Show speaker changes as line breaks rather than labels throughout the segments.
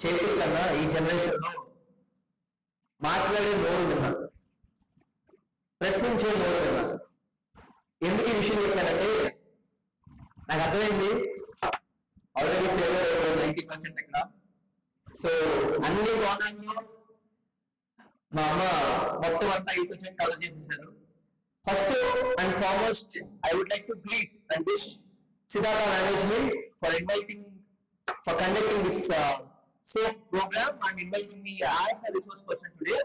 చేతుల కన్నా ఈ జనరేషన్ లో మాట్లాడే నోరు విన్నా, ప్రశ్నించే నోరు విన్నా. ఎందుకు ఈ విషయం చెప్పానంటే నాకు అర్థమైంది ఆల్రెడీ ఫెయిల్యూర్ 90% ఇక్కడ. సో అన్ని కోణాల్లో మా అమ్మ మొత్తం అంతా ఈ కొంచెం కవర్ చేసేసారు. First and foremost I would like to greet and wish Siddhartha Management for conducting this safe program and inviting me as a resource person today.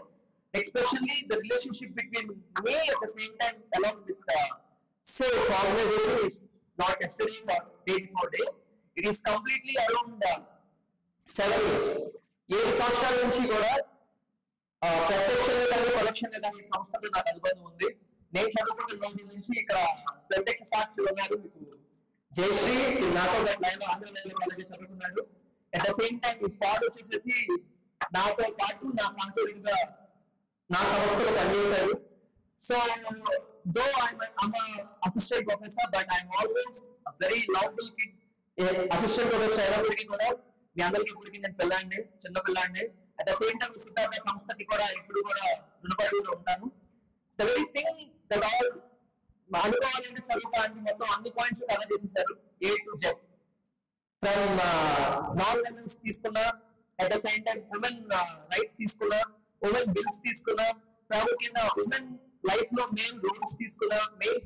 Especially the relationship between me at the same time along with safe organization is not yesterday's or day before day. It is completely around 7 years. 7 సంవత్సరాల నుంచి కూడా ప్రత్యక్షంగా కానీ పరోక్షంగా కానీ సంస్థలు నాకు అనుబంధం ఉంది. నేను చదువుకున్న రోజు నుంచి ఇక్కడ ప్రత్యక్ష సాక్షులు ఉన్నారు. మీకు జయశ్రీ నాతో లైన్లో ఆంధ్ర లైన్లో కాలేజీ చదువుకున్నాడు. అట్ ద సేమ్ టైం ఈ పాడు వచ్చేసేసి నాతో పాటు నా సంవత్సరంగా నా సంస్థలో పనిచేశారు. So though I'm assistant professor but I'm always very lovable kid. Assistant professor అయినప్పటికీ కూడా మీ అందరికీ ఇప్పటికీ నేను పిల్లాడిని, చిన్న పిల్లాడిని. At the same time Siddhartha సంస్థకి కూడా ఇప్పుడు కూడా రుణపడి ఉంటాను. The very thing that all అనుకోవాలంటే స్వరూపాన్ని మొత్తం అన్ని పాయింట్స్ కవర్ చేసేసారు A to Z. From non women's తీసుకున్నా, at the same time women rights తీసుకున్నా, ఉమెన్ బిల్స్ తీసుకున్నా, ప్రాముఖ్యంగా ఉమెన్ లైఫ్ లో మెయిన్ రోల్స్ తీసుకున్నా, మెయిల్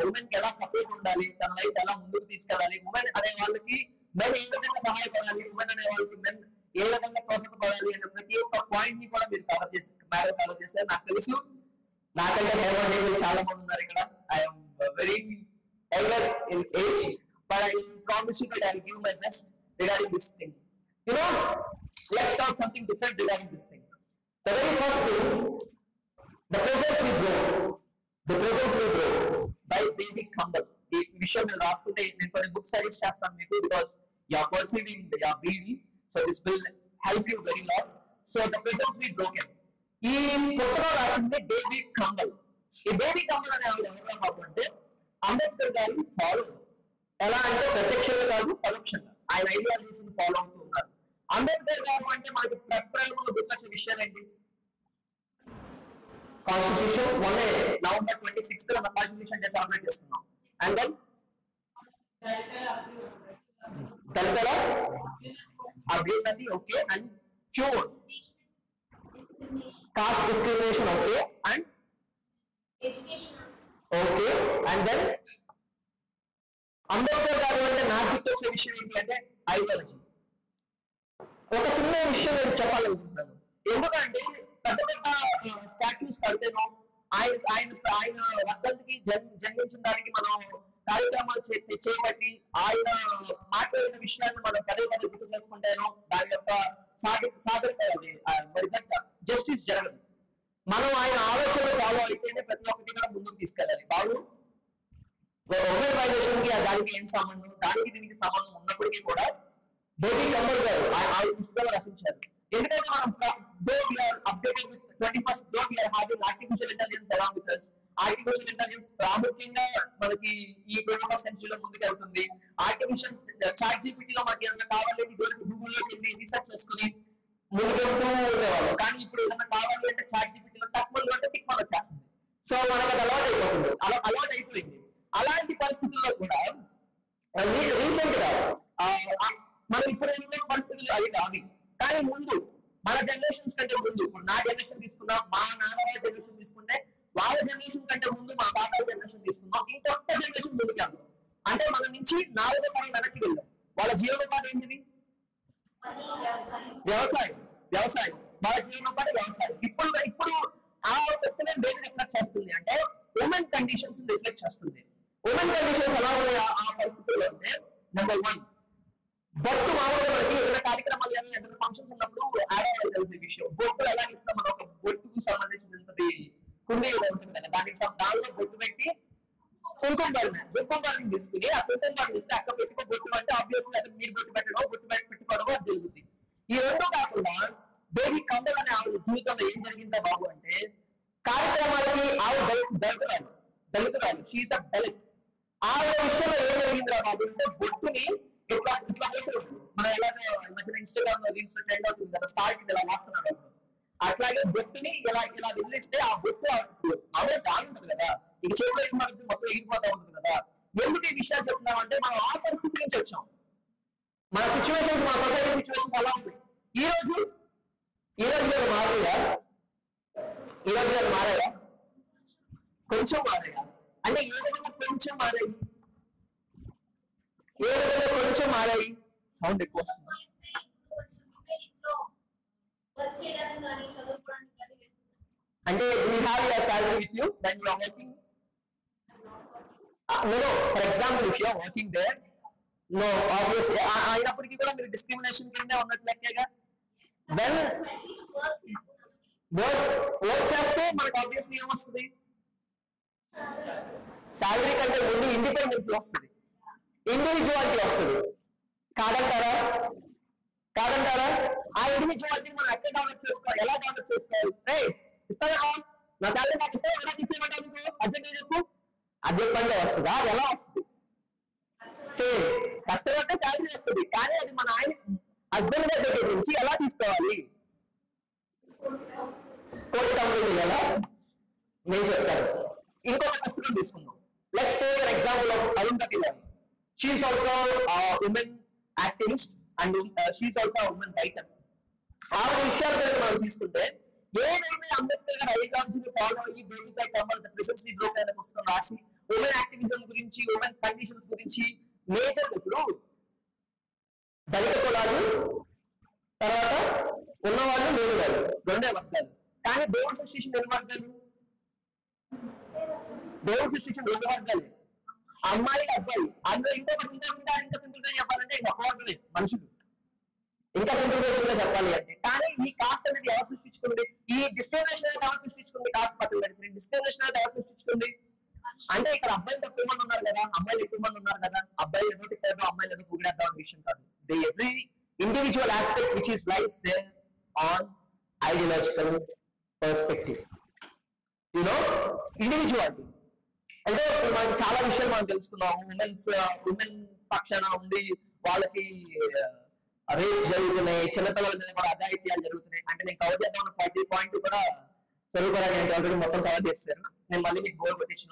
ఉమెన్ కి ఎలా సపోర్ట్ ఉండాలి, తన లైఫ్ ఎలా ముందుకు తీసుకెళ్ళాలి, ఉమెన్ అనే వాళ్ళకి మెన్ ఏ విధంగా సహాయపడాలి, ఉమెన్ అనే వాళ్ళకి మెన్ ఏ విధంగా తోడ్పడాలి అనే ప్రతి ఒక్క పాయింట్ ని కూడా మీరు కవర్ చేశారు. నాకు తెలుసు నాకంటే హేమండ్ చాలా మంది ఉన్నారు ఇక్కడ. I'm very elder in age, but I promise you that I'll give my best regarding this thing. You know, let's talk something different regarding this thing. The very first thing, the presence we broke by baby Kambal. ఈ విషయం నేను రాసుకుంటే నేను కొన్ని books suggest చేస్తాను మీకు, because you are perceiving your BEd, so this will help you very lot. So the presence we broken. ఈ పుస్తకం రాసింది బేబీ కంబల్. ఈ బేబీ కంబల్ అనే ఆవిడ ఎవరు బాబు అంటే అంబేద్కర్ గారిని ఫాలో, ఎలా అంటే ప్రత్యక్షంగా కాదు పరోక్షంగా ఆయన ఐడియాలజీని ఫాలో అవుతూ ఉన్నారు. అంబేద్కర్ గారు అంటే మనకి ప్రప్రయత్నంలో గుర్తొచ్చే విషయాలు ఏంటి? కాన్స్టిట్యూషన్, మొన్నే November 26th మన కాన్స్టిట్యూషన్ డే సెలబ్రేట్ చేసుకున్నాం. అండ్ దెన్ దళితుల అభ్యున్నతి, okay, and fewer caste discrimination, okay, and education, okay, and then Ambedkar గారు అంటే నాకు గుర్తొచ్చే విషయం ఏంటి అంటే ఐడియాలజీ. ఒక చిన్న విషయం నేను చెప్పాలనుకుంటున్నాను. ఎందుకంటే పెద్ద పెద్ద స్టాట్యూస్ కడితేనో ఆయన వర్ధంతికి జన్మించిన దానికి మనం కార్యక్రమాలు చేపట్టి ఆయన మాట్లాడిన విషయాన్ని మనం పదే పదే గుర్తు చేసుకుంటేనో దాని యొక్క జస్టిస్ జరగదు. మనం ఆయన ఆలోచనలు ఫాలో అయితేనే ప్రతి ఒక్కటి కూడా ముందుకు తీసుకెళ్ళాలి. బాబు ఆర్గనైజేషన్ కి దానికి ఏం సంబంధం, దానికి దీనికి సంబంధం ఉన్నప్పటికీ కూడా బేబీ కంబల్ గారు ఆ పుస్తకాలు రచించారు. ఎందుకంటే మనం updated with 21st, artificial intelligence along with us. Artificial intelligence ప్రాముఖ్యంగా మనకి ఈ 21st సెంచరీలో ముందుకు వెళ్తుంది. ఆర్టిఫిషియల్ చాట్ జీపీటీలో మనకి ఏదైనా కావాలంటే గూగుల్లోకి వెళ్ళి రీసెర్చ్ చేసుకుని ముందుకెళ్తూ ఉండేవాళ్ళు. కానీ ఇప్పుడు ఏదైనా కావాలి అంటే చాట్ జీపీటీలో తక్కువ అంటే టిక్ మనం వచ్చేస్తుంది. సో మనకు అది అలవాటు అయిపోతుంది, అలవాటు అయిపోయింది. అలాంటి పరిస్థితుల్లో కూడా రీసెంట్ గా మనం ఇప్పుడు ఉన్న పరిస్థితులు అవి కాదు. కానీ ముందు మన జనరేషన్స్ కంటే ముందు, ఇప్పుడు నా జనరేషన్ తీసుకున్నాం, మా నాన్నగారి జనరేషన్ తీసుకుంటే వాళ్ళ జనరేషన్ కంటే ముందు మా తాతల జనరేషన్ తీసుకున్నాం, ఇంకొక జనరేషన్ ముందుకు వెళ్తాం. అంటే మన నుంచి 4వ తరం వెనక్కి వెళ్ళాం. వాళ్ళ జీవనోపాధి ఏంటిది? వ్యవసాయం. వాళ్ళ జీవనోపాధి వ్యవసాయం. ఇప్పుడు ఆ పుస్తకం దేని రిఫ్లెక్ట్ చేస్తుంది అంటే ఉమెన్ కండిషన్స్ రిఫ్లెక్ట్ చేస్తుంది. ఉమెన్ కండిషన్స్ ఎలా ఉన్నాయి ఆ పరిస్థితుల్లో అంటే, నెంబర్ 1, బొట్టు మామూలుగా మనకి ఏదైనా కార్యక్రమాలు కానీ ఏదైనా ఫంక్షన్స్ ఉన్నప్పుడు ఆడవాళ్ళు తెలిసే విషయం. బొట్టు ఎలా ఇస్తాం, మనం ఒక బొట్టుకు సంబంధించినది కుండీ ఉంటుంది కదా, దానిలో బొట్టు పెట్టి కుంకుమ తీసుకుని ఆ కుంకుమ ఇస్తే అక్క పెట్టుకో బొట్టు అంటే ఆబ్వియస్లీ అది మీరు బొట్టు పెట్టడం, బొట్టు పెట్టుకోవడం అది జరుగుతుంది. ఈ రెండు కాకుండా బేబీ కంబల్ అనే ఆవిడ జీవితంలో ఏం జరిగిందో బాబు అంటే, కార్యక్రమాలకి ఆవిడ దళితురాలు, షీఈస్ అ దళిత్. ఆవిడ విషయంలో ఏం జరిగిందిరా బాబు అంటే బొట్టుని ఇట్లా వేసేవాళ్ళు. మనం ఎలా అవుతుంది కదా, సాల్ట్ ఇలా వేస్తున్నాడు. అట్లాగే బొట్టుని ఇలా ఇలా వెళ్ళిస్తే ఆ బొట్టు అవే గాలి ఉంటుంది కదా, ఇక చేతిలో మొత్తం ఎగిరిపోతా ఉంటుంది కదా. ఎందుకు ఈ విషయాలు చెప్తున్నాం అంటే మనం ఆ పరిస్థితి నుంచి వచ్చాం. మన సిచ్యువేషన్స్, మన సొసైటీ సిచ్యువేషన్స్ అలా ఉంటాయి. ఈ రోజు మారాయా? ఈ రోజు మారాయా? కొంచెం మారాయా? అంటే ఏ విధంగా కొంచెం మారాయి? ఏ విధంగా కొంచెం మారాయి? సౌండ్ ఎక్కువ వస్తుంది. అంటే you have your salary with you when you are working? No, for example, if you are working there, no, obviously అయినప్పటికీ కూడా మీరు డిస్క్రిమినేషన్ కింద ఉన్నట్లెక్కేగా. వెన్ వర్క్ చేస్తే మనకు ఆబ్వియస్లీ ఏమొస్తుంది? శాలరీ కంటే ముందు ఇండిపెండెన్స్ వస్తుంది, ఇండివిజువాలిటీ వస్తుంది. కాదంటారా? ఆ ఇండివిజువాలిటీ మనం ఎక్కడ డెవలప్ చేసుకోవాలి, ఎలా డెవలప్ చేసుకోవాలి? ఇస్తావా నా శాలరీ నాకు ఇస్తే ఎలా ఇచ్చేయమంటావు? నీకు అర్జెంట్ చెప్పు. అర్జెంట్ పనిలో వస్తుందా? అది ఎలా వస్తుంది? సేమ్ కష్టపడితే శాలరీ వస్తుంది, కానీ అది మన ఆయన హస్బెండ్ గారి దగ్గర నుంచి ఎలా తీసుకోవాలి? కోటి కంపెనీ ఎలా? నేను చెప్తాను. ఇంకొక పుస్తకం తీసుకుందాం. Let's take an example of Arundhati Roy. She is also a woman activist and she is also a woman writer. ఆ విషయాలు మనం తీసుకుంటే ఏదైతే అంబేద్కర్ గారు ఐడియాలజీని ఫాలో అయ్యి Baby Bai Kamble the prisons we broke అనే పుస్తకం రాసి ఉమెన్ యాక్టివిజం గురించి, ఉమెన్ కండిషన్స్ గురించి నేచర్ ఇప్పుడు దళిత కులాలు, తర్వాత ఉన్నవాళ్ళు లేని వాళ్ళు రెండే వర్గాలు. కానీ దేవుడు సృష్టించిన ఎన్ని వర్గాలు? దేవుడు సృష్టించిన రెండు వర్గాలే, అమ్మాయి అబ్బాయి. అందులో ఇంకొకటి ఇంకా సింపుల్ గా చెప్పాలంటే ఇంకా వర్గమే మనుషులు. ఇంకా సింపుల్ గా చెప్పాలి అంటే, కానీ ఈ కాస్ట్ అనేది ఎవరు సృష్టించుకుంది? ఈ డిస్క్రిమినేషన్ అనేది ఎవరు సృష్టించుకుంది? కాస్ట్ పక్కన పెట్టి డిస్క్రిమినేషన్ అనేది ఎవరు సృష్టించుకుంది? అంటే ఇక్కడ అబ్బాయిలు తక్కువ మంది ఉన్నారు కదా, అమ్మాయిలు ఎక్కువ మంది ఉన్నారు కదా. అబ్బాయిలు ఏదో తిట్టారు, అమ్మాయిలు ఏదో పొగిడేద్దాం అనే విషయం కాదు. The every individual aspect which is lies there on ideological perspective. You know individuality అంటే మనం చాలా విషయాలు మనం తెలుసుకున్నాం. ఉమెన్ పక్షాన ఉండి వాళ్ళకి రేట్స్ జరుగుతున్నాయి, చిన్నపిల్లల మీద కూడా అఘాయిత్యాలు జరుగుతున్నాయి. అంటే నేను కవర్ చేద్దాం పాయింట్ కూడా చదువుకోవడానికి నేను ఆల్రెడీ మొత్తం కవర్ చేశాను. నేను మళ్ళీ మీకు బోర్ కొట్టేసిన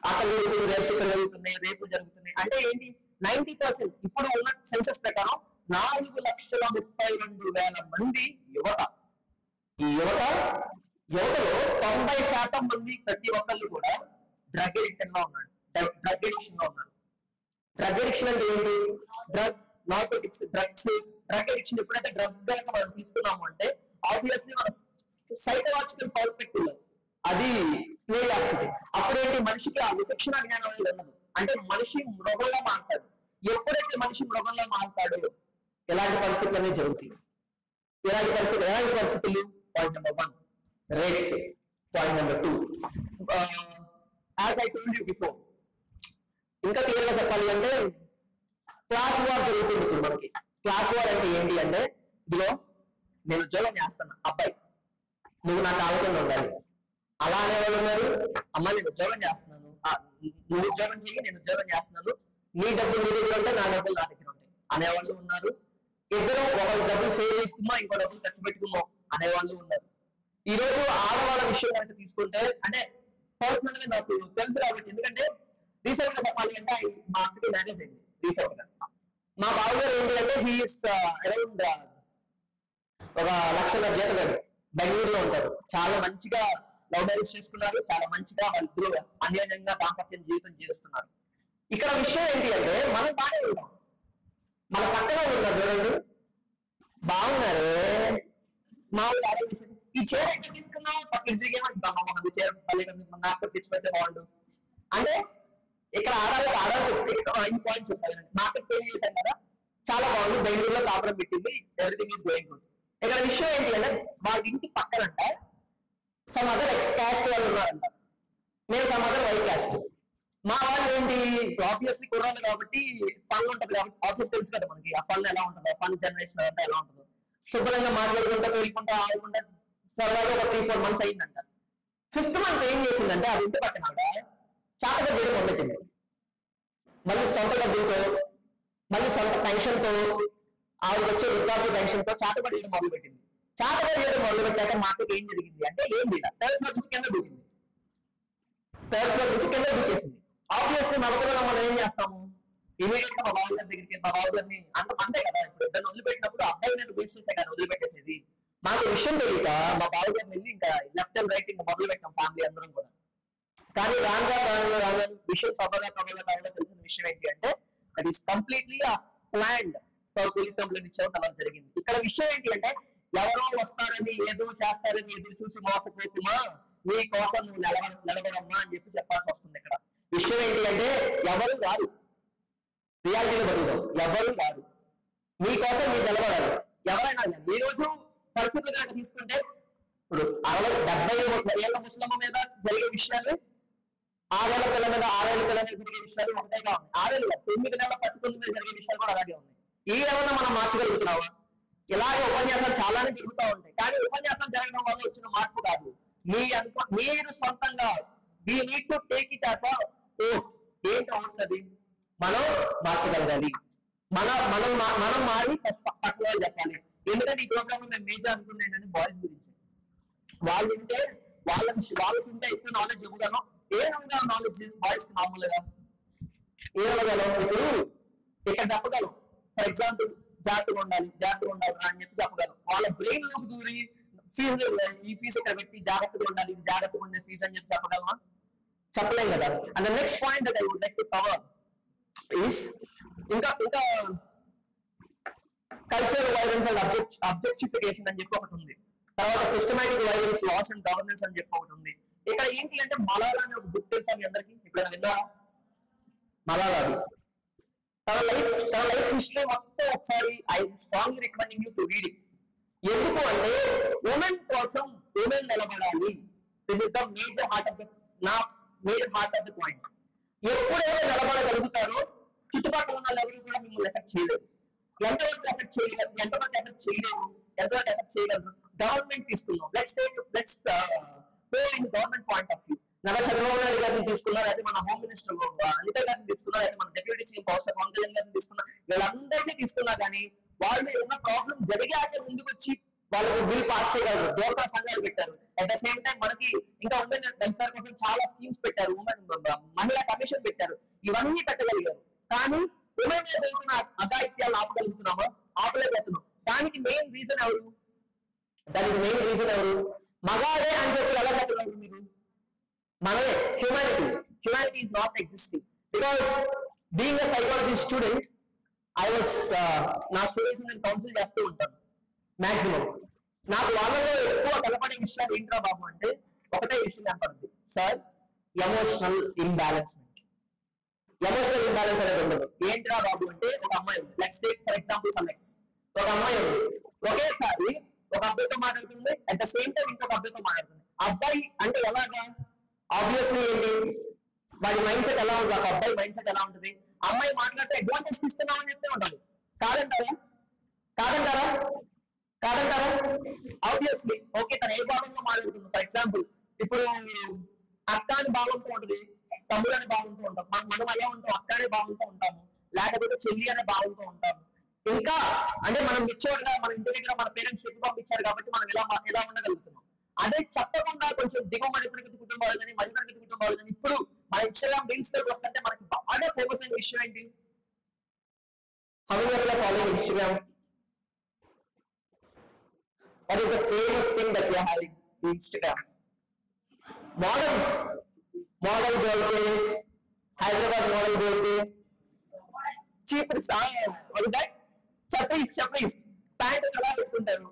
అక్కడ జరుగుతుంది, రేప్స్ జరుగుతున్నాయి, రేపులు జరుగుతున్నాయి. అంటే ఏంటి? 90% ఇప్పుడు ఉన్న సెన్సస్ ప్రకారం 4,32,000 మంది యువత. ఈ యువతలో 90% మంది ప్రతి ఒక్కళ్ళు కూడా డ్రగ్ ఎడిక్షన్ లో ఉన్నారు. డ్రగ్ ఎడిక్షన్ అంటే ఏంటి? Narcotics, drugs. డ్రగ్ ఎడిక్షన్ ఎప్పుడైతే డ్రగ్ కనుక మనం తీసుకున్నాము అంటే ఆబ్వియస్లీ మన సైకలాజికల్ పర్స్పెక్టివ్ లో అది ప్లే చేస్తుంది. అప్పుడేంటి? మనిషికి ఆ విచక్షణ జ్ఞానం అనేది ఉండదు. అంటే మనిషి మృగంలో మారుతాడు. ఎప్పుడైతే మనిషి మృగంలో మారుతాడో ఎలాంటి పరిస్థితులు అనేవి జరుగుతాయి. ఎలాంటి పరిస్థితులు? Point number 1 rates. Point number 2 as I told you before, ఇంకా క్లియర్ గా చెప్పాలి అంటే క్లాస్ వార్ జరుగుతుంది ఇప్పుడు మనకి. క్లాస్ వార్ అంటే ఏంటి అంటే, ఇదిగో నేను ఉద్యోగం చేస్తున్నా, అబ్బాయి నువ్వు నాకు ఆలోచన ఉండాలి. అలా అనేవాళ్ళు ఉన్నారు. అమ్మ నేను ఉద్యోగం చేస్తున్నాను, నువ్వు ఉద్యోగం చెయ్యి, నేను ఉద్యోగం చేస్తున్నాను, నీ డబ్బులు నీ దగ్గర ఉంటాయి, నా డబ్బులు నా దగ్గర ఉంటాయి అనేవాళ్ళు ఉన్నారు. ఇద్దరు ఒకరి డబ్బులు సేవ్ చేసుకున్నాం, ఇంకో డబ్బులు ఖర్చు పెట్టుకున్నాం అనేవాళ్ళు ఉన్నారు. ఈ రోజు ఆడవాళ్ళ విషయం కనుక తీసుకుంటే, అంటే పర్సనల్ గా నాకు తెలుసు కాబట్టి, ఎందుకంటే రీసెంట్ గా చెప్పాలి అంటే మా అక్కడికి మ్యారేజ్ అయింది రీసెంట్ గా. మా బావగారు ఏంటి అంటే హీఈస్ అరౌండ్ 1,00,000 జీతగాడు, బెంగళూరులో ఉంటారు. చాలా మంచిగా లవ్ మ్యారేజ్ చేసుకున్నారు, చాలా మంచిగా వాళ్ళిద్దరూ అన్యోన్యంగా దాంపత్య జీవితం జీవిస్తున్నారు. ఇక్కడ విషయం ఏంటి అంటే, మనం బాగానే ఉంటాం, మన పక్కన ఉన్నారు చూడండి బాగున్నారు, మా ఊరు అదే విషయం. ఈ చీర ఎక్కడ తీసుకున్నాం? పక్కన తిరిగేమంటాం, మనకు చీర నాకు తెచ్చిపెడితే బాగుండు అంటే. ఇక్కడ ఆడాలి ఈ పాయింట్ చెప్పాలి. మార్కెట్ పెళ్లి చేశాం కదా, చాలా బాగుంది, బెంగళూరులో కాపురం పెట్టింది, ఎవ్రీథింగ్ ఈస్ గోయింగ్ గుడ్. ఇక్కడ విషయం ఏంటి అంటే, వాళ్ళ ఇంటి పక్కనంట సమ్ అదర్ ఎక్స్ క్యాస్ట్ వాళ్ళు ఉన్నారంట, నేను సమ్ అదర్ వై క్యాస్ట్. మా వాళ్ళు ఏంటి, ఆబ్వియస్లీ కుర్రాళ్ళు కాబట్టి ఫన్ ఉంటుంది కాబట్టి, ఆబ్వియస్ తెలుసు కదా మనకి ఆ ఫన్ ఎలా ఉంటుందో, ఫన్ జనరేషన్ అంతా ఎలా ఉంటుందో. శుభ్రంగా మాట్లాడుకుంటా వెళ్ళుకుంటా ఆడుకుంటా సరదాగా ఒక 3-4 months అయిందంట. 5th month ఏం చేసిందంటే, అది ఇంటి పక్కన చాటగా చేయడం మొదలెట్టింది. మళ్ళీ సొంత డబ్బులతో, మళ్ళీ సొంత పెన్షన్తో ఆవిడ వచ్చే వృద్ధాప్య పెన్షన్ తో చాటబడి చేయడం మొదలు పెట్టింది. చాటబడి చేయడం మొదలు పెట్టాక మాకు ఏం జరిగింది అంటే ఏం లేదు, థర్డ్ ఫ్లోర్ నుంచి కింద దూకింది. థర్డ్ ఫ్లోర్ నుంచి కింద దూకేసింది. ఆబ్వియస్లీ మగపిల్లలు మనం ఏం చేస్తాము, ఇమీడియట్ గా మా బాబు గారి దగ్గరికి, మా బాబు గారిని అంతే కదా, ఇప్పుడు ఇద్దరు వదిలిపెట్టినప్పుడు అబ్బాయి నేను బేస్ చేసే కానీ వదిలిపెట్టేసేది. మాకు విషయం తెలియక మా బాబు గారిని వెళ్ళి ఇంకా లెఫ్ట్ అండ్ రైట్ ఇంకా మొదలు పెట్టాం ఫ్యామిలీ అందరం కూడా. కానీ రాను విషయం తొందరగా తెలిసిన విషయం ఏంటి అంటే అది కంప్లీట్లీ ప్లాన్డ్. పోలీస్ కంప్లైంట్ ఇచ్చాము, అలా జరిగింది. ఇక్కడ విషయం ఏంటి అంటే ఎవరో వస్తారని ఏదో చేస్తారని ఎదురు చూసి మోసపోతుమా, నీ కోసం నువ్వు నిలబడమ్మా అని చెప్పాల్సి వస్తుంది. ఇక్కడ విషయం ఏంటి అంటే ఎవరు రాదు, రియాలిటీలో బతుకుతాం, ఎవరు రాదు, నీ కోసం మీరు నిలబడాలి. ఎవరైనా ఈ రోజు పరిస్థితులు కనుక తీసుకుంటే ఇప్పుడు 60-70 ఏళ్ళ ముస్లిం మీద జరిగే విషయాలు 6 ఏళ్ల పిల్లల మీద 6 ఏళ్ల పిల్లల మీద జరిగే విషయాలు ఒకటేగా ఉన్నాయి. 6 ఏళ్ళు 9 నెలల పసిపిల్లల మీద జరిగే విషయాలు కూడా అలాగే ఉన్నాయి. ఏమన్నా మనం మార్చగలుగుతున్నావా? ఇలాగే ఉపన్యాసాలు చాలానే జరుగుతూ ఉంటాయి, కానీ ఉపన్యాసాలు జరగడం వల్ల వచ్చిన మార్పు కాదు. మీరు సొంతంగా we need to take it as ఏంటి అవుతుంది, మనం మార్చగలగాలి. మనం మారి ఫస్ట్ పక్కన వాళ్ళు చెప్పాలి. ఎందుకంటే ఈ ప్రోగ్రామ్ లో మేము మేజర్ అనుకుంది ఏంటంటే బాయ్స్ గురించి. వాళ్ళకుంటే ఎక్కువ నాలెడ్జ్ ఇవ్వగలం. ఏ విధంగా నాలెడ్జ్ బాయ్స్ కి మామూలుగా ఏమగలం? ఇప్పుడు ఇక్కడ చెప్పగలం, ఫర్ ఎగ్జాంపుల్ జాగ్రత్తగా ఉండాలి అని చెప్పగలం. వాళ్ళ బ్రెయిన్ లోకి దూరి ఈ ఫీజు ఇక్కడ పెట్టి జాగ్రత్తగా ఉండాలి, ఇది జాగ్రత్తగా ఉండే ఫీజు అని చెప్పగలమా? చెప్పలేం కదా. And the next point that I would like to cover is ఇంకా కల్చరల్ వైలెన్స్ అండ్ అబ్జెక్టిఫికేషన్ అని చెప్పి ఒకటి ఉంది. తర్వాత systematic violence, laws and governance అని చెప్పి ఒకటి ఉంది. ఇక్కడ ఏంటి అంటే మలాలా అనే ఒక బుక్ తెలుసా మీ అందరికి? ఇప్పుడు విన్నారా మలాలాది? తన లైఫ్ హిస్టరీ మొత్తం ఒకసారి I strongly recommending you to read it. ఎందుకు అంటే ఉమెన్ కోసం ఉమెన్ నిలబడాలి. This is the major heart of the point. ఎప్పుడైతే నిలబడగలుగుతారో చుట్టుపక్కల ఉన్న ఎవరు కూడా మిమ్మల్ని ఎఫెక్ట్ చేయలేదు. ఎంతవరకు ఎఫెక్ట్ చేయగలరు? గవర్నమెంట్ తీసుకున్నాం. Let's government point of view. Chandrababu Naidu గారిని తీసుకున్నారు, అయితే మన హోమ్ మినిస్టర్ అనిత గారిని తీసుకున్నారు, అయితే మన డిప్యూటీ సీఎం పవన్ కళ్యాణ్ గారిని తీసుకున్నారు. వీళ్ళందరినీ తీసుకున్నా కానీ వాళ్ళు ఏమన్నా ప్రాబ్లం జరిగాక ముందుకు వచ్చి వాళ్ళకు బిల్ పాస్ చేయగలరు. డ్వాక్రా సంఘాలు పెట్టారు. అట్ ద సేమ్ టైం మనకి ఇంకా ఉమెన్ వెల్ఫేర్ కోసం చాలా స్కీమ్స్ పెట్టారు, మహిళా కమిషన్ పెట్టారు. ఇవన్నీ పెట్టగలిగారు. కానీ ఉమెన్ మీద జరుగుతున్న అఘాయిత్యాలు ఆపగలుగుతున్నామా? ఆపలేకపోతున్నాం. దానికి మెయిన్ రీజన్ ఎవరు? మగాడే అని చెప్పి ఎలా చెప్పగలరు మీరు? మనమే. Humanity is not existing. Because being a psychology student నా స్టూడెంట్స్ నేను కౌన్సిల్ చేస్తూ ఉంటాను. మాక్సిమం నాకు వాళ్ళలో ఎక్కువ కలపడే విషయాలు ఏంట్రా బాబు అంటే ఒకటే విషయం కనపడుతుంది, సార్, ఎమోషనల్ ఇంబ్యాలెన్స్మెంట్ అనేది ఉండదు. ఏంట్రా బాబు అంటే ఒక అమ్మాయి ఉంది, let's take for example some X. ఒక అమ్మాయి ఉంది, ఒకేసారి ఒక అబ్బాయితో మాట్లాడుతుంది, అట్ ద సేమ్ టైం ఇంకొక అబ్బాయితో మాట్లాడుతుంది. అబ్బాయి అంటే ఎలాగా? ఆబ్వియస్లీ ఏంటి, వాడి మైండ్ సెట్ ఎలా ఉంటుంది, ఒక అబ్బాయి మైండ్ సెట్ ఎలా ఉంటుంది? అమ్మాయి మాట్లాడితే అడ్వాంటేజ్ తీసుకున్నామని చెప్తే ఉంటుంది. కాదంటారా? ఆబ్వియస్లీ ఓకే, తను ఏ భావంలో మాట్లాడుతుంది. ఫర్ ఎగ్జాంపుల్ ఇప్పుడు అక్క అని భావంతో ఉంటుంది, తమ్ముడు అనే భావంతో ఉంటాం. మనం అలా ఉంటాం, అక్క అనే భావంతో ఉంటాము, లేకపోతే చెల్లి అనే భావంతో ఉంటాము. ఇంకా అంటే మనం మెచ్యూర్డ్గా మన ఇంటి దగ్గర మన పేరెంట్స్ చెప్పి పంపించారు కాబట్టి మనం ఎలా ఉండగలుగుతున్నాం. అదే చెప్పకుండా కొంచెం దిగువ మధ్యతరగతి కుటుంబాలు కానీ మధ్యతరగతి కుటుంబాలు కానీ ఇప్పుడు మన ఇన్స్టాగ్రామ్ రీల్స్ లోకి వస్తుంటే మనకి బాగా ఫేమస్ అయిన విషయం ఏంటి? How many of you are following Instagram? What is the famous thing that we are having in Instagram? Model girl ke, Hyderabad model girl ke, cheap design. What is that? Chapris. Pant ఎలా పెట్టుకుంటారు,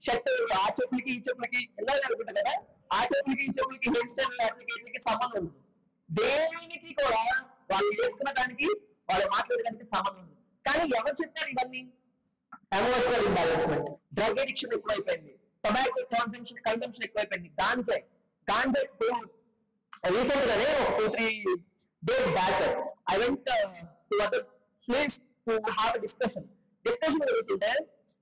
shirt ఆ చెప్పులకి ఈ చెప్పులకి ఎలా పెట్టుకుంటారు కదా, ఆ చెప్పులకి ఈ చెప్పులకి hair style అప్లికేషన్కి సంబంధం ఉంది. దేనికి కూడా వాళ్ళు వేసుకున్న దానికి వాళ్ళు మాట్లాడడానికి సంబంధం ఉంది. కానీ ఎవరు చెప్తారు ఇవన్నీ? ఎమోషనల్ ఇంబ్యాలెన్స్మెంట్, డ్రగ్ అడిక్షన్ ఎక్కువైపోయింది, టొబాకో కన్సంప్షన్ ఎక్కువైపోయింది, గాంజా. రీసెంట్ గానే 2-3 days back I went to other place to have a discussion జరుగుతుంటే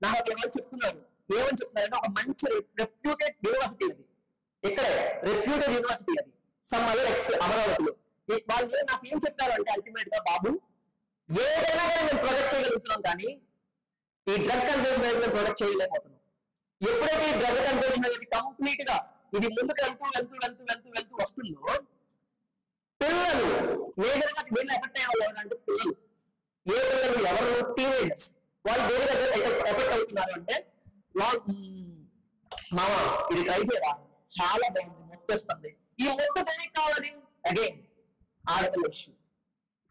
నాకు ఎవరు చెప్తున్నారు, ఏమని చెప్తున్నారంటే ఒక మంచి రెప్యూటెడ్ యూనివర్సిటీ అది, ఇక్కడే రెప్యూటెడ్ యూనివర్సిటీ అది, సమ్ అదర్ అమరావతిలో. వాళ్ళు నాకు ఏం చెప్పారు అంటే అల్టిమేట్ గా, బాబు ఏదైనా కానీ మేము ప్రొజెక్ట్ చేయగలుగుతున్నాం, కానీ ఈ డ్రగ్ కన్సంప్షన్ అనేది ప్రొడక్ట్ చేయలేకపోతున్నాం. ఎప్పుడైతే ఈ డ్రగ్ కన్సంప్షన్ అనేది కంప్లీట్ గా ఇది ముందుకు వెళ్తూ వస్తుందో పిల్లలు మేజర్ గా వీళ్ళు ఎఫెక్ట్ అయ్యే వాళ్ళు ఎవరంటే పిల్లలు. ఏ పిల్లలు ఎవరు? టీనేజర్స్. వాళ్ళు దేని దగ్గర ఎఫెక్ట్ అవుతున్నారు అంటే మామ ఇది ట్రై చేయరా, చాలా బాగుంది, మొత్తేస్తుంది. ఈ మొత్తం దేనికి కావాలి? అగైన్ ఆడపిల్ల విషయం.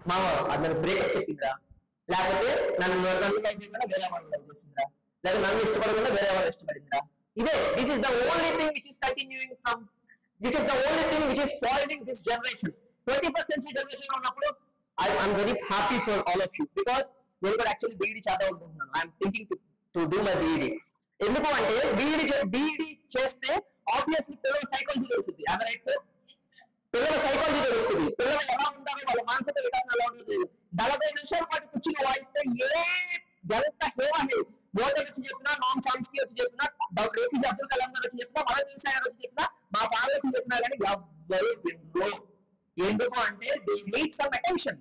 మామ అది నన్ను బ్రేకప్ చెప్పిందిరా, లేకపోతే నన్ను లైఫ్ చేయకుండా వేరే వాళ్ళు లైఫ్ చేసిందిరా, లేదా నన్ను ఇష్టపడకుండా వేరే వాళ్ళు ఇష్టపడిందిరా. ఇదే this is the only thing which is continuing from which is the only thing which is spoiling this generation. 21st century generation ఉన్నప్పుడు I'm very happy for all of you because నేను కూడా actually BEd చేద్దాం అనుకుంటున్నాను. I'm thinking to do my BEd. ఎందుకు అంటే BEd చేస్తే obviously పిల్లల psychology తెలుస్తుంది. Right sir? పిల్లల సైకాలజీ తెలుస్తుంది, పిల్లలు ఎలా ఉంటారో వాళ్ళ మానసిక వికాసం ఎలా ఉంటుంది. 40 నిమిషాల పాటు కూర్చుని వాయిస్తే ఎంత హేవాహే మోదీ వచ్చి చెప్పినా, నామ్ చామ్స్కీ వచ్చి చెప్పినా, డాక్టర్ ఏపీజే అబ్దుల్ కలాం గారు వచ్చి చెప్పినా, మనోజ్ దేశాయ్ గారు వచ్చి చెప్పినా, మా ఫాదర్ వచ్చి చెప్పినా కానీ ఎవ్వరు వినరు. ఎందుకు అంటే they need some attention.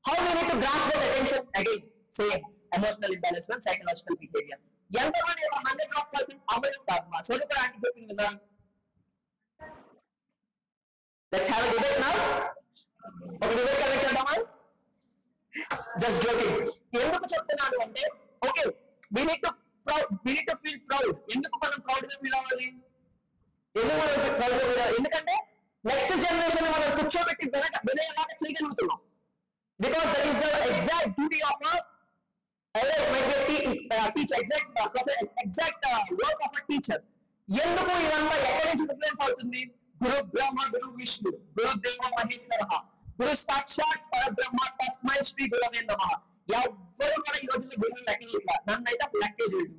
How we need to grasp that attention? Again, same emotional imbalancement, psychological behavior. ఎంతమంది 100% అమలు కాదు సోనిపర్ ఆంటీ చెప్పింది కదా. Let's have a debate now. ఒక డిబేట్ కనెక్ట్ చేద్దామా? Just joking. ఎందుకు చెప్తున్నాను అంటే okay we need to feel proud. ఎందుకు మనం ప్రౌడ్ గా ఫీల్ అవ్వాలి? ఎందుకు మనం ప్రౌడ్ గా ఫీల్ అవ్వాలి? ఎందుకంటే నెక్స్ట్ జనరేషన్ మనం కూర్చోబెట్టి వినేలాగా చేయగలుగుతున్నాం. Because that is the exact duty of exact work of a teacher. ఎందుకు ఇదంతా ఎక్కడి నుంచి ఇన్ఫ్లుయెన్స్ అవుతుంది? గురు బ్రహ్మ గురు విష్ణు గురు దేవ మహేశ్వర గురు సాక్షాత్ పరబ్రహ్మ తస్మై శ్రీ గురవే నమః. ఎవ్వరు కూడా ఈ రోజుల్లో గురువు లెక్క నన్నైతే అసలు లెక్కే చేయడు.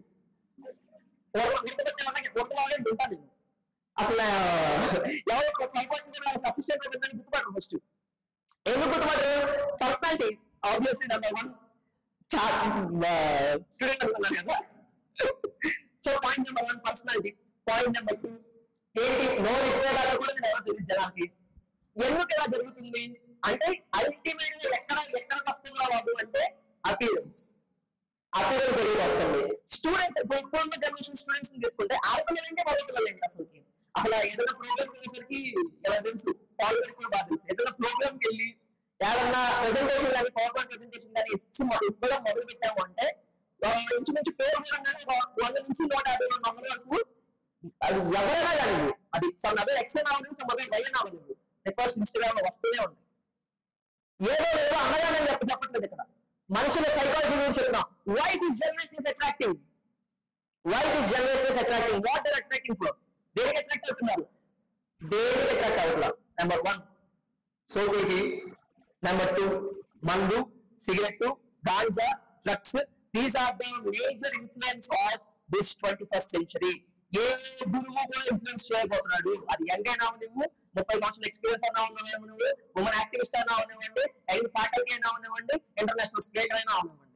ఉంటాను అసలు ఎవరు అసిస్టెంట్ ప్రొఫెసర్ గుర్తుపడరు. ఫస్ట్ ఎందుకు గుర్తుపడరు? పర్సనాలిటీ ఆబ్వియస్లీ నెంబర్ 1 స్టూడెంట్ అనుకున్నారు కదా. So point number 1 personality. Point number 2 ఏంటి? నో రిపోర్ట్ కూడా నేను ఎవరు తెలియదు జనానికి. ఎందుకు ఇలా జరుగుతుంది అంటే అల్టిమేట్ గా ఎక్కడ వస్తుందో బాబు అంటే అపీరెన్స్ తెలియదు వస్తుంది. స్టూడెంట్స్ ఇప్పుడున్న జనరేషన్ స్టూడెంట్స్ తీసుకుంటే ఆడపిల్లలు అంటే మగ పిల్లలు ఏంటి అసలు ఏదైనా ప్రోగ్రామ్ వెళ్ళేసరికి ఎలా తెలుసు? పాలిటిక్స్ కూడా బాగా తెలుసు. ఏదైనా ప్రోగ్రామ్కి వెళ్ళి ఏదన్నా ప్రెసెంటేషన్ కానీ పవర్ పాయింట్ ప్రెసెంటేషన్ కానీ ఇచ్చి ఇవ్వడం మొదలు పెట్టాము అంటే ఇంచుమించు పేరు చూడంగానే 100 నుంచి 150 200 వరకు అది ఎవరైనా కానీ అది సమ్ అదే ఎక్సెన్ అవ్వదు, సమ్ అదే వైఎన్ అవ్వదు, ఫస్ట్ ఇన్స్టాగ్రామ్ లో వస్తూనే ఉంది. ఏదో అనగా నేను చెప్పట్లేదు ఇక్కడ, మనుషుల సైకాలజీ గురించి చెప్తున్నాం. Why this generation is attracting? What they are attracting for? దేనికి అట్రాక్ట్ అవుతున్నారు? దేనికి అట్రాక్ట్ అవుతున్నారు? నెంబర్ 1 సోకేకి, నెంబర్ 2 మందు, cigarette, ganja, drugs. These are the major influence of this 21st century. ఏ గురువు కూడా ఇన్ఫ్లుయెన్స్ చేయబోతున్నాడు. అది యంగ్ అయినా నువ్వు, 30 సంవత్సరాల ఎక్స్పీరియన్స్ అయినా ఉన్నావు నువ్వు, ఉమెన్ యాక్టివిస్ట్ అయినా ఉన్నావండి, యంగ్ ఫ్యాకల్టీ అయినా ఉన్నావండి, ఇంటర్నేషనల్ స్పీకర్ అయినా ఉన్నావండి,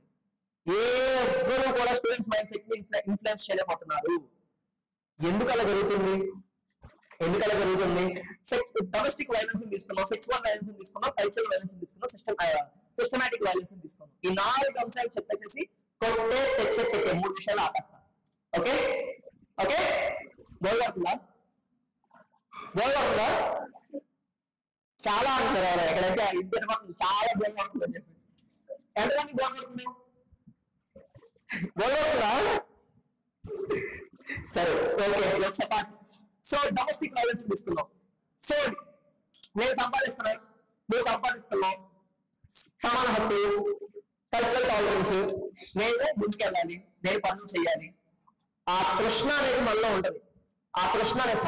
ఎవరు కూడా స్టూడెంట్స్ మైండ్ సెట్ ని ఇన్ఫ్లుయెన్స్ చేయలేకపోతున్నారు. ఎందుకు అలా జరుగుతుంది? డొమెస్టిక్ వైలెన్స్ తీసుకున్నాం, సెక్సువల్ వైలెన్స్ తీసుకున్నాం, కల్చరల్ వైలెన్స్ తీసుకున్నాం, సిస్టమాటిక్ వైలెన్స్ తీసుకున్నాం. ఈ 4 అంశాలు చెప్పేసి కొట్టే తెచ్చే 3 విషయాలు ఆపేస్తాం. ఓకే గోల్వడుతుందా? చాలా అంటారు ఎక్కడైతే ఇద్దరు చాలా గోల్వడుతుంది అని చెప్పి. ఎంతమంది గోల్వడుతుందా? సరే ఓకే. సో డొమెస్టిక్ వైలెన్స్ తీసుకున్నాం. సో నేను సంపాదిస్తున్నాను, నువ్వు సంపాదిస్తున్నావు, సమాన హక్కు, కల్చరల్ టాలరెన్స్, నేను ముందుకెళ్ళాలి, నేను పనులు చేయాలి. ఆ తృష్ణ అనేది మనలో ఉంటది. ఆ తృష్ణ అనేది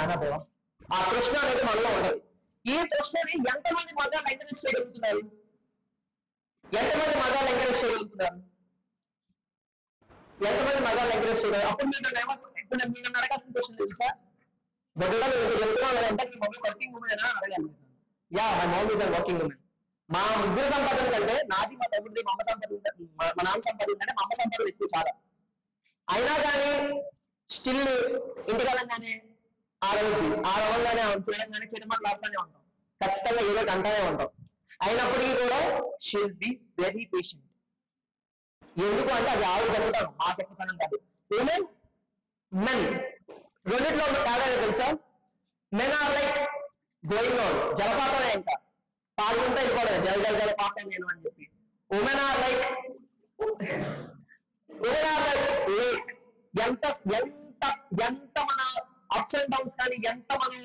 మనలో ఉంటది. ఈ తృష్ణని ఎంతమంది మగాళ్ళు ఎంకరేజ్ చేయగలుగుతున్నారు? అప్పుడు మీరు అడగాల్సిన క్వశ్చన్ తెలుసా? బొడ్డలో మీకు చెప్తున్నాను అంటే మీ మమ్మీ వర్కింగ్ ఉమెన్ అని అడగాలి. Yeah my mom is a working women. మా ముగ్గురు సంపాదన కంటే నాది, మా తమ్ముడిది, మా అమ్మ సంపాదన, మా నాన్న సంపాదన కంటే మా అమ్మ సంపాదన ఎక్కువ చాలా. అయినా కానీ స్టిల్ ఇంటికాలంగానే ఆడవగానే చూడంగానే చెడు మాట్లాడుతూనే ఉంటాం, ఖచ్చితంగా ఏదో అంటానే ఉంటాం. అయినప్పటికీ కూడా she will be very patient. ఎందుకు అంటే అది ఆవిడ గొప్పతనం, మా గొప్పతనం కాదు. ఉమెన్ మెన్ రెండిట్లో ఉన్న తేడా తెలుసా? Men are like going on, జలపాతమే, ఇంకా పాల్గొంటే వెళ్ళిపోవడం, జలపాతం నేను అని చెప్పి. Women are like lake. ఎంత ఎంత ఎంత మన అప్స్ అండ్ డౌన్స్ కానీ, ఎంత మనం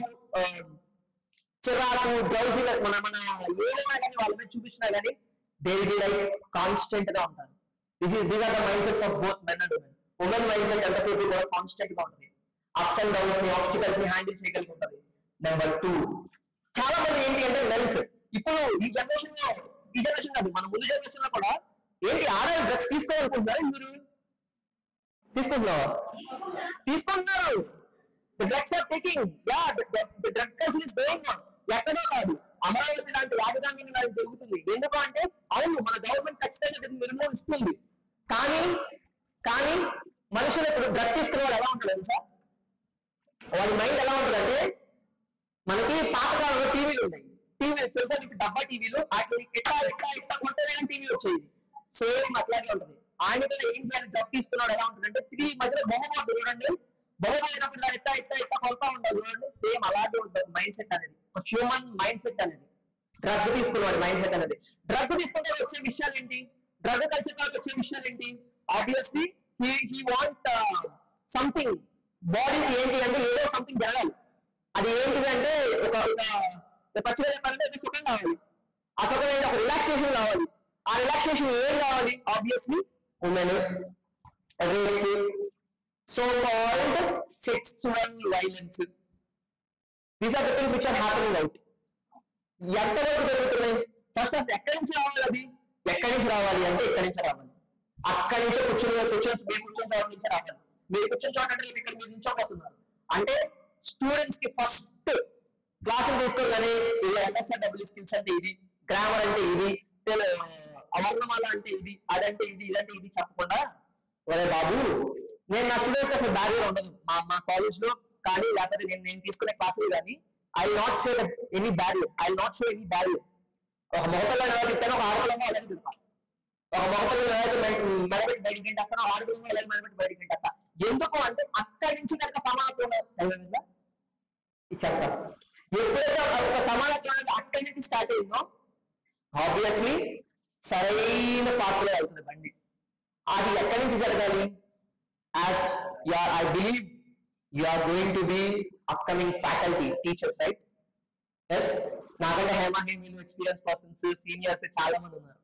చిరాకు డ్రౌజీ మన మన ఏదైనా కానీ వాళ్ళ మీద చూపించినా కానీ they will be like constant గా ఉంటారు. These are the mind sets of both men and women. Women mind set ఎంతసేపు కూడా కాన్స్టెంట్ గా ఉంటుంది, అప్స్ అండ్ డౌన్స్ ని ఆబ్స్టికల్స్ ని హ్యాండిల్ చేయగలుగుతుంది. నెంబర్ 2, చాలా మంది ఏంటి అంటే మెన్స్ ఇప్పుడు ఈ జనరేషన్ కాదు, మన ముందు జనరేషన్ లో కూడా ఏంటి ఆడవాళ్ళు డ్రగ్స్ తీసుకోవాలనుకుంటున్నారు. మీరు తీసుకుంటున్నారు. The drugs are taking, yeah, the drug culture is going on. ఎక్కడో కాదు, అమరావతి లాంటి రాజధాని జరుగుతుంది. ఎందుకు అంటే అవును మన గవర్నమెంట్ ఖచ్చితంగా దీన్ని నిర్మూలిస్తుంది. కానీ మనుషులు ఇప్పుడు డ్రగ్ తీసుకునేవాడు ఎలా ఉంటుంది తెలుసా? వాడి మైండ్ ఎలా ఉంటుందంటే, మనకి పాతకాలంలో టీవీలు ఉన్నాయి, టీవీలు తెలుసా మీకు? డబ్బా టీవీలు, ఇట్లా కొంటేనే టీవీ వచ్చేది. సేమ్ అట్లాగే ఉంటుంది. ఆయన కూడా ఏం చేయాలి, డ్రగ్ తీసుకున్నాడు ఎలా ఉంటుందంటే, 3 మధ్యలో బొమ్మ చూడండి, బొమ్మ ఇట్లా కొడతా ఉండాలి చూడండి. సేమ్ అలాగే ఉంటుంది మైండ్ సెట్ అనేది, హ్యూమన్ మైండ్ సెట్ అనేది, డ్రగ్ తీసుకున్నాడు మైండ్ సెట్ అనేది. డ్రగ్ తీసుకుంటే వచ్చే విషయాలు ఏంటి? డ్రగ్ కల్చర్ వచ్చే విషయాలు ఏంటి? Obviously he want something. బాడీకి ఏంటి అంటే ఏదో సంథింగ్ జరగాలి. అది ఏంటిది అంటే ఒక పచ్చిగా చెప్పాలంటే సుఖం కావాలి. ఆ సుఖం ఏంటి? ఒక రిలాక్సేషన్ కావాలి. ఆ రిలాక్సేషన్ ఏం కావాలి? Obviously women, rapes, so called sexual violence. These are the things which are happening out. ఎంతవరకు జరుగుతున్నాయి? ఫస్ట్ ఆఫ్ ఎక్కడి నుంచి రావాలి? అది ఎక్కడి నుంచి రావాలి అంటే ఇక్కడి నుంచి రావాలి. అక్కడి నుంచే మీరు కూర్చొని చోట నుంచి రావాలి. మీరు కూర్చొని చోట అంటే ఇక్కడ మీరు నిల్చోబోతున్నారు అంటే స్టూడెంట్స్ కి ఫస్ట్ క్లాసులు తీసుకోగానే ఎంఎస్ఆర్డబ్ల్యూ స్కిల్స్ అంటే ఇది, గ్రామర్ అంటే ఇది, అవర్ణమాల అంటే ఇది, అదంటే ఇది, ఇదంటే ఇది చెప్పకుండా, ఒరే బాబు నేను నా స్టూడెంట్స్ కి అసలు బ్యారియర్ ఉండదు మా కాలేజ్ లో కానీ, లేకపోతే నేను తీసుకునే క్లాసులు కానీ I not say any barrier, I not show any barrier. ఒక మొగపిల్లని ఎలా తిట్టాను, ఒక ఆడపిల్లని అలాగే తిడతాను. ఒక మొగపిల్లని ఎలాగైతే మెడబెట్టి బయటికి తింటేస్తాను, ఆడపిల్లని ఎలాగ మెడబెట్టి బయటికి తింటేస్తా. ఎందుకు అంటే అక్కడి నుంచి కనుక సమానత్వం ఇచ్చేస్తాను. ఎప్పుడైతే ఒక సమానత్వం అనేది అక్కడి నుంచి స్టార్ట్ అయిందో ఆబ్వియస్లీ సరైన పాత్రలో అవుతుంది బండి. అది ఎక్కడి నుంచి జరగాలి? As I believe you are going to be upcoming faculty, teachers, right? Yes, నాకంటే హేమీలు ఎక్స్పీరియన్స్ పర్సన్స్, సీనియర్స్ చాలా మంది ఉన్నారు.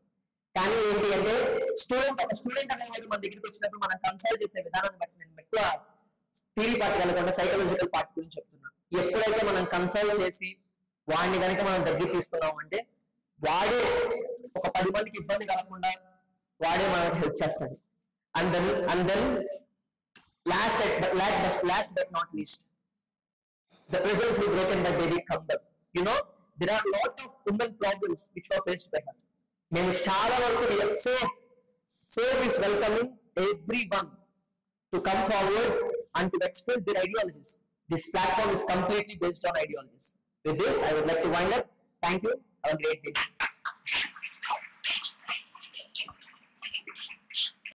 కానీ ఏంటి అంటే స్టూడెంట్ అనేది మన దగ్గరికి వచ్చినప్పుడు మనం కన్సల్ట్ చేసే విధానాన్ని బట్టి నేను ఎక్కువ థియరీ పార్ట్ కనుక సైకలాజికల్ పార్ట్ గురించి చెప్తున్నా. ఎప్పుడైతే మనం కన్సల్ట్ చేసి వాడిని కనుక మనం దగ్గర తీసుకున్నాం అంటే వాడే ఒక 10 మందికి ఇబ్బంది కలగకుండా వాడే మనకి హెల్ప్ చేస్తాడు. And then last but not least, the prisons will broken by baby Kambal. You know, there are a lot of women problems which were faced by her. మేము చాలా వరకు safe is welcoming everyone to come forward and to express their ideologies. This platform is completely based on ideologies. With this, I would like to wind up. Thank you. Have a great day.